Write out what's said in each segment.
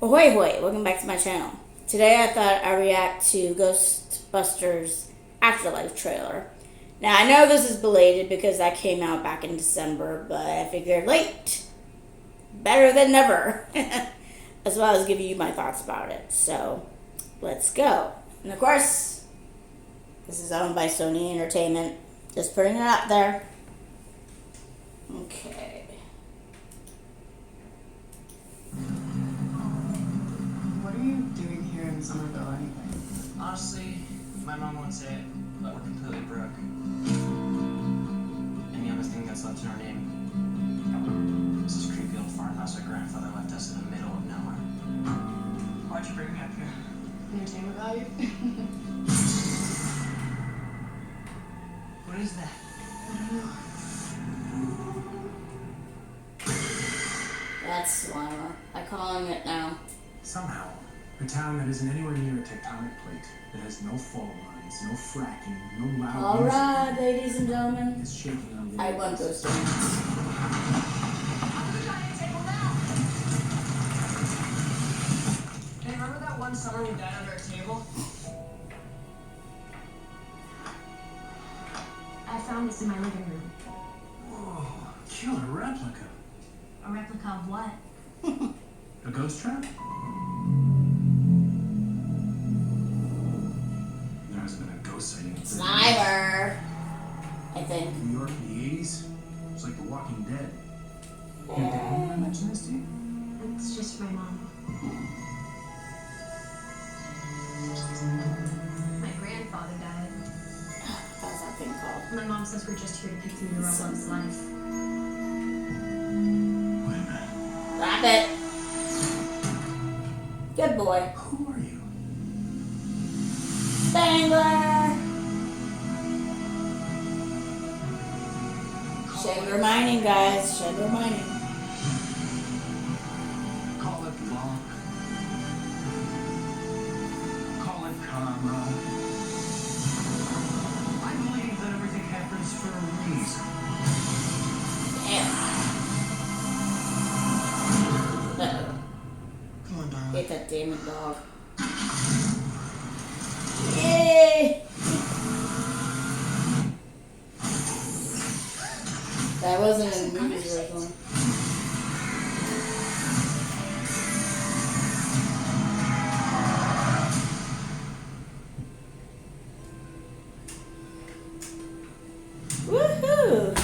Ahoy hoy, welcome back to my channel. Today I thought I'd react to Ghost Busters Afterlife trailer. Now I know this is belated because that came out back in December, but I figured late, better than never, as well as giving you my thoughts about it. So let's go. And of course, this is owned by Sony Entertainment. Just putting it out there. Okay. Somerville anything. Honestly, my mom would say it, but we're completely broke. And the only thing that's left in our name is this creepy old farmhouse our grandfather left us in the middle of nowhere. Why'd you bring me up here? Entertainment value? What is that? I don't know. That's Slimer. I'm calling it now. Somehow, a town that isn't anywhere near a tectonic plate, that has no fault lines, no fracking, no loud music. Alright, ladies and gentlemen. It's shaking on the I want those things. Hey, remember that one summer we died under a table? I found this in my living room. Whoa, killer replica. A replica of what? A ghost trap? There hasn't been a ghost sighting in 30 years. Slimer, I think. New York in the 80s? It's like The Walking Dead. Yeah. Did anyone mention this to you? It's just my mom. My grandfather died. How's that thing called? My mom says we're just here to pick through the rest of his life. Wait a minute. Wrap it. Good boy. Who are you? Spangler! Sugar mining, guys. Sugar mining. Call it luck. Call it karma. I believe that everything happens for a reason. Damn. Uh-oh. Come on, darling. Hate that damn dog. Yay! That wasn't in the movies originally. Woohoo!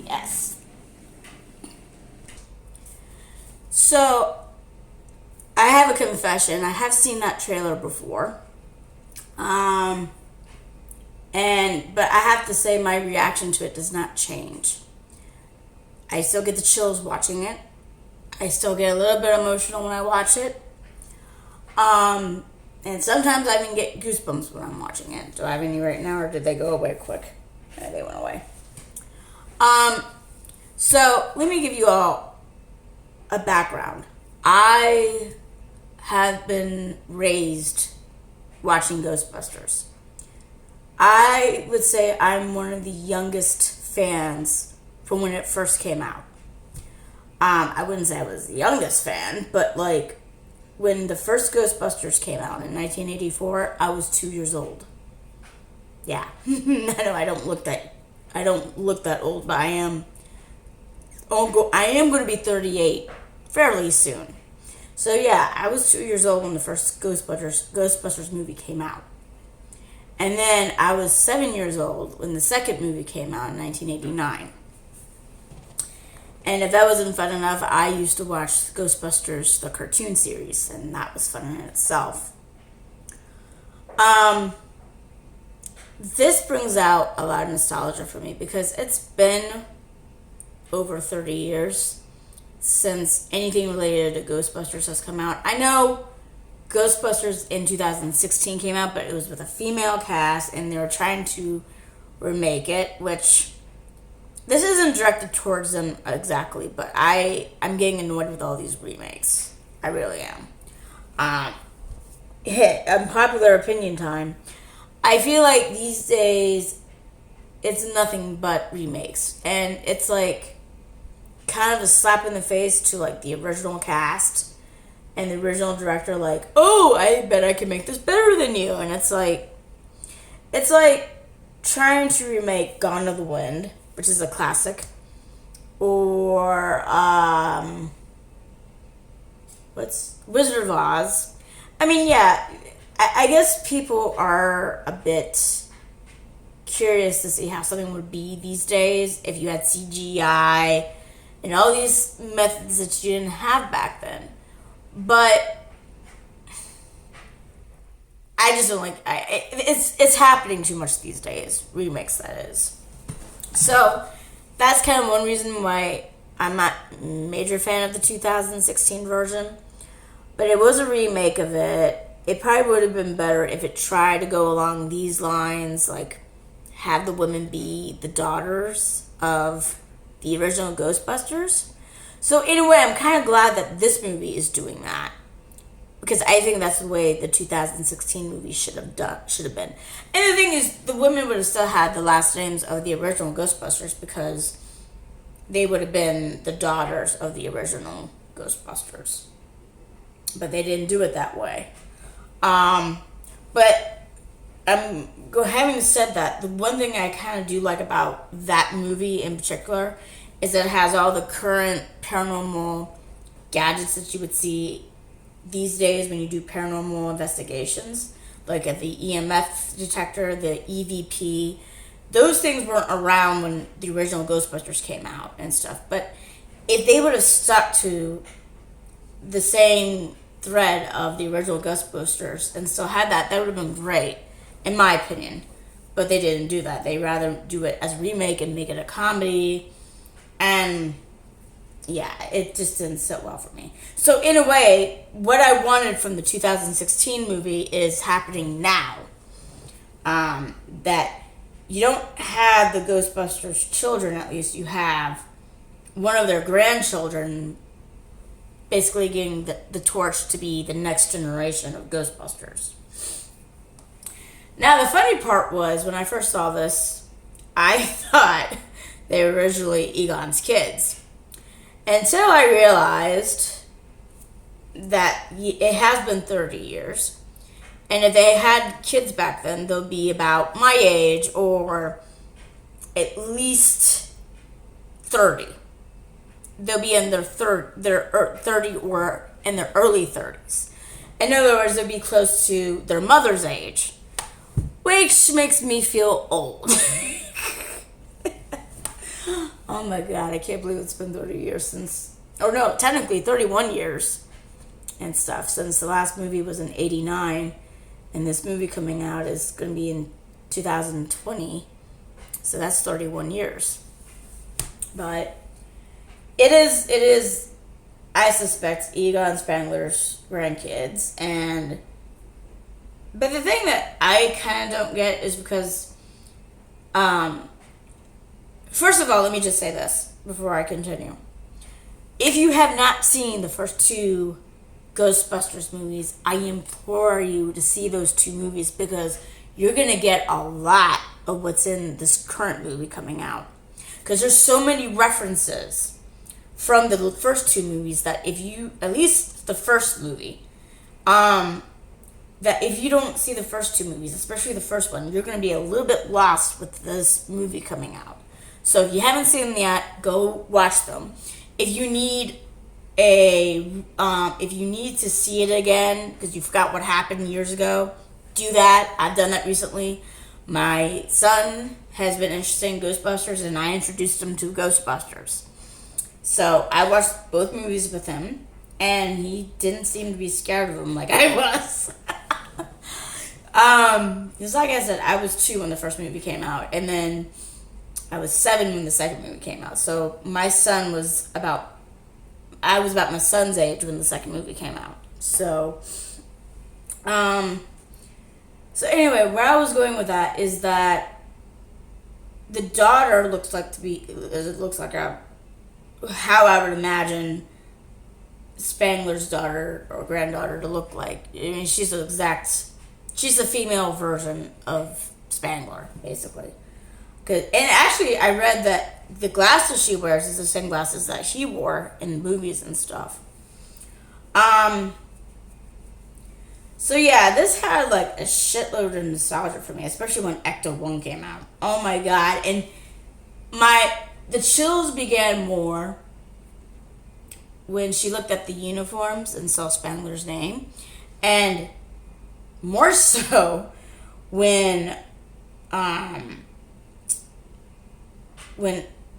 Yes. So, I have a confession. I have seen that trailer before. But I have to say my reaction to it does not change. I still get the chills watching it. I still get a little bit emotional when I watch it. And sometimes I even get goosebumps when I'm watching it. Do I have any right now, or did they go away quick? Yeah, they went away. So let me give you all a background. I have been raised watching Ghostbusters. I would say I'm one of the youngest fans from when it first came out. I wouldn't say I was the youngest fan, but like when the first Ghostbusters came out in 1984, I was 2 years old. Yeah, I know I don't look that old, but I am going to be 38 fairly soon. So yeah, I was 2 years old when the first Ghostbusters movie came out. And then I was 7 years old when the second movie came out in 1989. And if that wasn't fun enough, I used to watch Ghostbusters, the cartoon series, and that was fun in itself. This brings out a lot of nostalgia for me because it's been over 30 years since anything related to Ghostbusters has come out. I know Ghostbusters in 2016 came out, but it was with a female cast, and they were trying to remake it, which this isn't directed towards them exactly, but I'm getting annoyed with all these remakes. I really am. Unpopular opinion time. I feel like these days it's nothing but remakes, and it's like kind of a slap in the face to like the original cast and the original director like, oh, I bet I can make this better than you. And it's like trying to remake Gone with the Wind, which is a classic, or what's Wizard of Oz. I mean, yeah, I guess people are a bit curious to see how something would be these days if you had CGI and all these methods that you didn't have back then. But I just don't like it's happening too much these days. Remakes, that is. So that's kind of one reason why I'm not a major fan of the 2016 version. But it was a remake of it. It probably would have been better if it tried to go along these lines, like have the women be the daughters of the original Ghostbusters. So in a way, I'm kind of glad that this movie is doing that, because I think that's the way the 2016 movie should have been. And the thing is, the women would have still had the last names of the original Ghostbusters, because they would have been the daughters of the original Ghostbusters. But they didn't do it that way. But having said that, the one thing I kind of do like about that movie in particular is that it has all the current paranormal gadgets that you would see these days when you do paranormal investigations, like at the EMF detector, the EVP. Those things weren't around when the original Ghostbusters came out and stuff. But if they would have stuck to the same thread of the original Ghostbusters and still had that would have been great, in my opinion. But they didn't do that. They rather do it as a remake and make it a comedy. And yeah, it just didn't sit well for me. So in a way, what I wanted from the 2016 movie is happening now. That you don't have the Ghostbusters children, at least you have one of their grandchildren basically getting the torch to be the next generation of Ghostbusters. Now, the funny part was, when I first saw this, I thought they were originally Egon's kids. Until I realized that it has been 30 years. And if they had kids back then, they'll be about my age, or at least 30. They'll be in their 30 or in their early 30s. In other words, they'll be close to their mother's age, which makes me feel old. Oh my God, I can't believe it's been 30 years since, or no, technically 31 years and stuff, since the last movie was in 89, and this movie coming out is going to be in 2020, so that's 31 years. But it is, I suspect, Egon Spangler's grandkids. But the thing that I kind of don't get is because, first of all, let me just say this before I continue. If you have not seen the first two Ghostbusters movies, I implore you to see those two movies, because you're going to get a lot of what's in this current movie coming out. Because there's so many references from the first two movies that if you, at least the first movie, that if you don't see the first two movies, especially the first one, you're going to be a little bit lost with this movie coming out. So if you haven't seen them yet, go watch them. If you need to see it again because you forgot what happened years ago, do that. I've done that recently. My son has been interested in Ghostbusters, and I introduced him to Ghostbusters. So I watched both movies with him, and he didn't seem to be scared of them like I was. Because like I said, I was 2 when the first movie came out, and then I was 7 when the second movie came out. So my son was I was about my son's age when the second movie came out. So anyway, where I was going with that is that the daughter looks like how I would imagine Spangler's daughter or granddaughter to look like. I mean, she's the female version of Spangler, basically. And actually, I read that the glasses she wears is the same glasses that he wore in movies and stuff. So yeah, this had like a shitload of nostalgia for me, especially when Ecto 1 came out. Oh my god. And the chills began more when she looked at the uniforms and saw Spangler's name. And more so when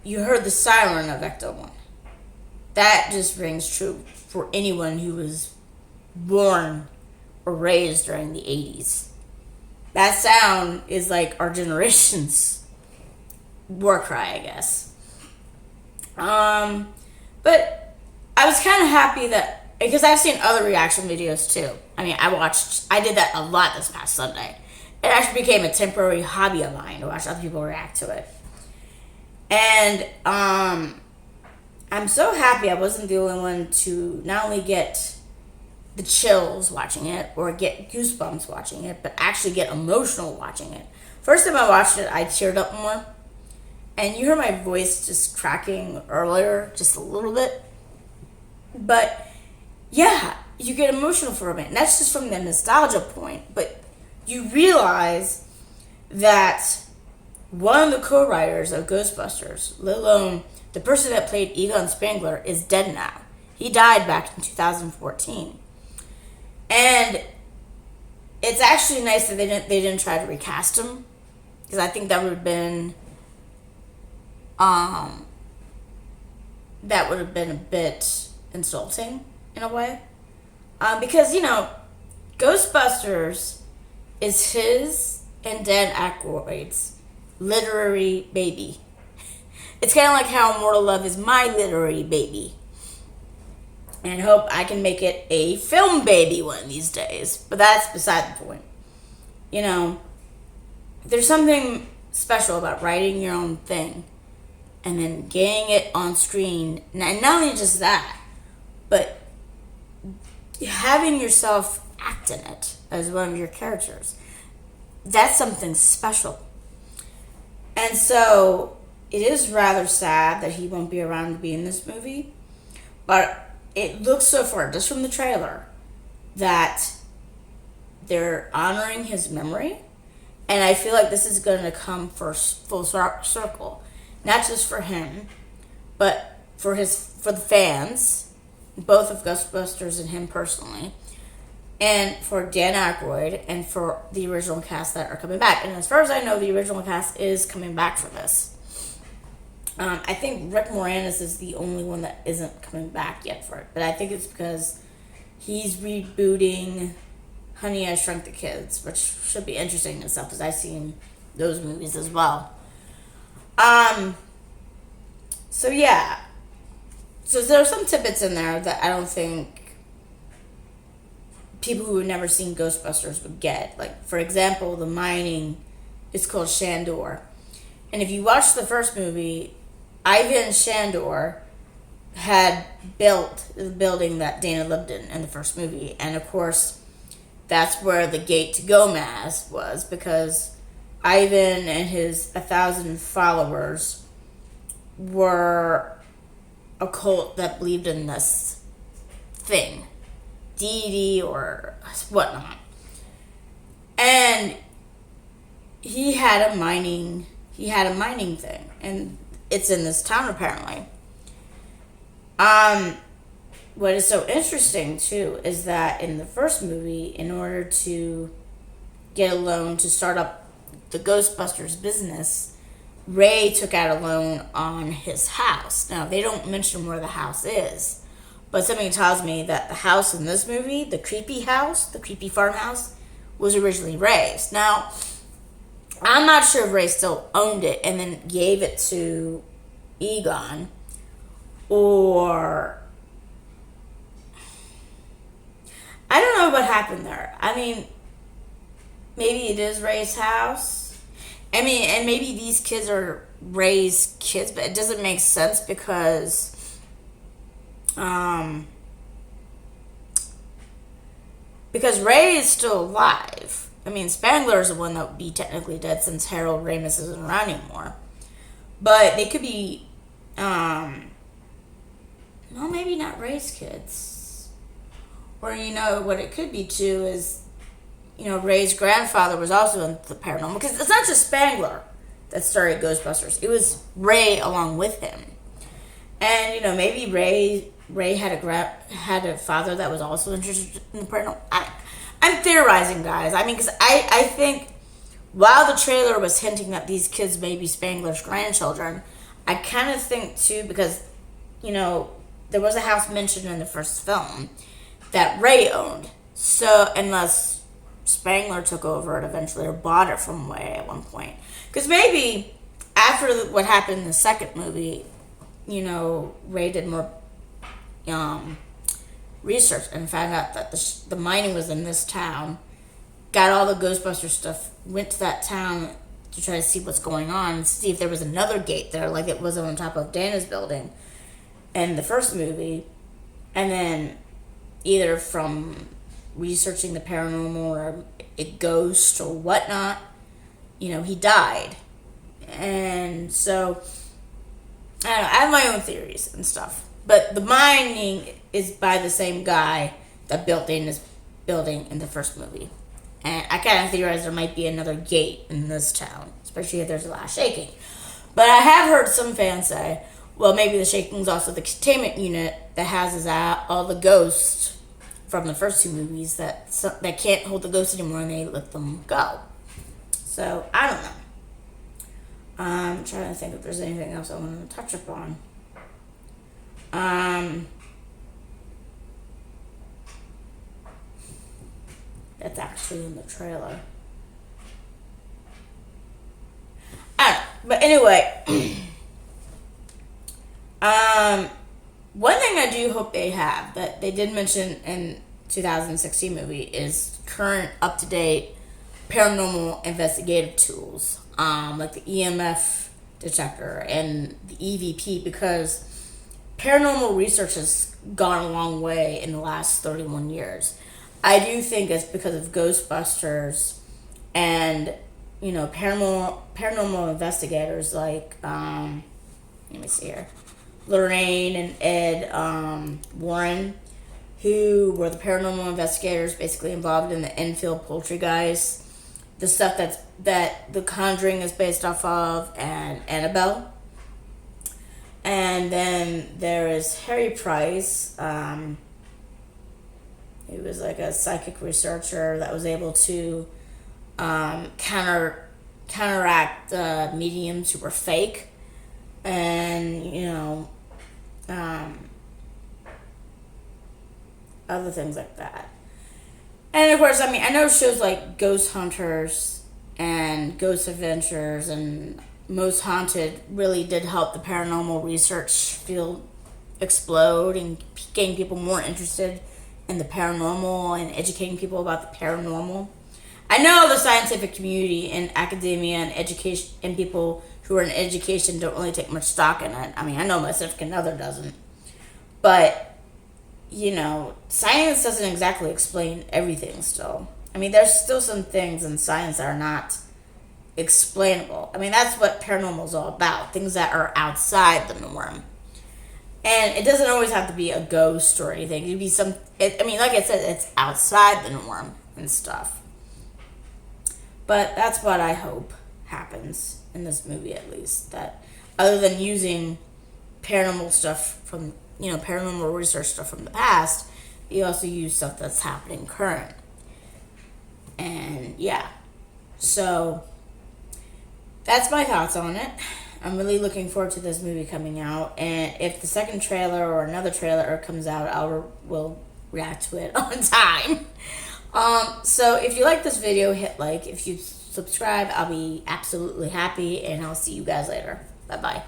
you heard the siren of Ecto 1. That just rings true for anyone who was born or raised during the 80s. That sound is like our generation's war cry, I guess. But I was kind of happy that, because I've seen other reaction videos too. I mean, I did that a lot this past Sunday. It actually became a temporary hobby of mine to watch other people react to it. And I'm so happy I wasn't the only one to not only get the chills watching it or get goosebumps watching it, but actually get emotional watching it. First time I watched it, I teared up more. And you heard my voice just cracking earlier, just a little bit. But yeah, you get emotional for a minute. And that's just from the nostalgia point. But you realize that one of the co-writers of Ghostbusters, let alone the person that played Egon Spangler, is dead now. He died back in 2014. And it's actually nice that they didn't try to recast him, because I think that would have been a bit insulting in a way, because Ghostbusters is his and Dan Aykroyd's literary baby. It's kind of like how Immortal Love is my literary baby. And hope I can make it a film baby one of these days. But that's beside the point. There's something special about writing your own thing and then getting it on screen. And not only just that, but having yourself act in it as one of your characters. That's something special. And so it is rather sad that he won't be around to be in this movie. But it looks so far, just from the trailer, that they're honoring his memory. And I feel like this is going to come full circle. Not just for him, but for the fans, both of Ghostbusters and him personally, and for Dan Aykroyd, and for the original cast that are coming back. And as far as I know, the original cast is coming back for this. I think Rick Moranis is the only one that isn't coming back yet for it. But I think it's because he's rebooting Honey, I Shrunk the Kids, which should be interesting and stuff, because I've seen those movies as well. So yeah. So there are some tidbits in there that I don't think people who have never seen Ghostbusters would get. Like, for example, the mining is called Shandor. And if you watch the first movie, Ivan Shandor had built the building that Dana lived in the first movie. And of course, that's where the gate to Gomez was, because Ivan and his 1,000 followers were a cult that believed in this thing, deity or whatnot. And he had a mining thing, and it's in this town apparently. What is so interesting too is that in the first movie, in order to get a loan to start up the Ghostbusters business, Ray took out a loan on his house. Now, they don't mention where the house is, but something tells me that the house in this movie, the creepy farmhouse, was originally Ray's. Now, I'm not sure if Ray still owned it and then gave it to Egon, or I don't know what happened there. I mean, maybe it is Ray's house. I mean, and maybe these kids are Ray's kids, but it doesn't make sense because Ray is still alive. I mean, Spangler is the one that would be technically dead since Harold Ramis isn't around anymore. But they could be, well, maybe not Ray's kids. Or, what it could be too is Ray's grandfather was also in the paranormal, because it's not just Spangler that started Ghostbusters. It was Ray along with him. And, maybe Ray had a father that was also interested in the paranormal. I'm theorizing, guys. I mean, because I think while the trailer was hinting that these kids may be Spangler's grandchildren, I kind of think, too, because, there was a house mentioned in the first film that Ray owned. So, unless Spangler took over it eventually or bought it from Ray at one point. Because maybe after what happened in the second movie, Ray did more research and found out that the mining was in this town, got all the Ghostbuster stuff, went to that town to try to see what's going on and see if there was another gate there like it was on top of Dana's building in the first movie. And then either from researching the paranormal or a ghost or whatnot, he died. And so I don't know, I have my own theories and stuff. But the mining is by the same guy that built Dana's building in the first movie. And I kind of theorize there might be another gate in this town, especially if there's a lot of shaking. But I have heard some fans say, well, maybe the shaking is also the containment unit that houses all the ghosts from the first two movies that can't hold the ghosts anymore and they let them go. So, I don't know. I'm trying to think if there's anything else I want to touch upon. That's actually in the trailer. I don't know. But anyway, one thing I do hope they have that they did mention in 2016 movie is current up-to-date paranormal investigative tools, like the EMF detector and the EVP, because paranormal research has gone a long way in the last 31 years. I do think it's because of Ghostbusters and, paranormal investigators like, let me see here, Lorraine and Ed Warren, who were the paranormal investigators basically involved in the Enfield Poltergeist, the stuff that The Conjuring is based off of, and Annabelle. And then there is Harry Price, he was like a psychic researcher that was able to counteract mediums who were fake, and other things like that. And of course, I know shows like Ghost Hunters and Ghost Adventures and Most Haunted really did help the paranormal research field explode and getting people more interested in the paranormal and educating people about the paranormal. I know the scientific community and academia and education and people who are in education don't really take much stock in it. I know my significant other doesn't. But, science doesn't exactly explain everything still. There's still some things in science that are not explainable. That's what paranormal is all about. Things that are outside the norm. And it doesn't always have to be a ghost or anything. It could be like I said, it's outside the norm and stuff. But that's what I hope happens in this movie, at least. That other than using paranormal stuff from, paranormal research stuff from the past, you also use stuff that's happening current. And yeah. So that's my thoughts on it. I'm really looking forward to this movie coming out, and if the second trailer or another trailer comes out, will react to it on time. So if you like this video, hit like. If you subscribe, I'll be absolutely happy, and I'll see you guys later. Bye-bye.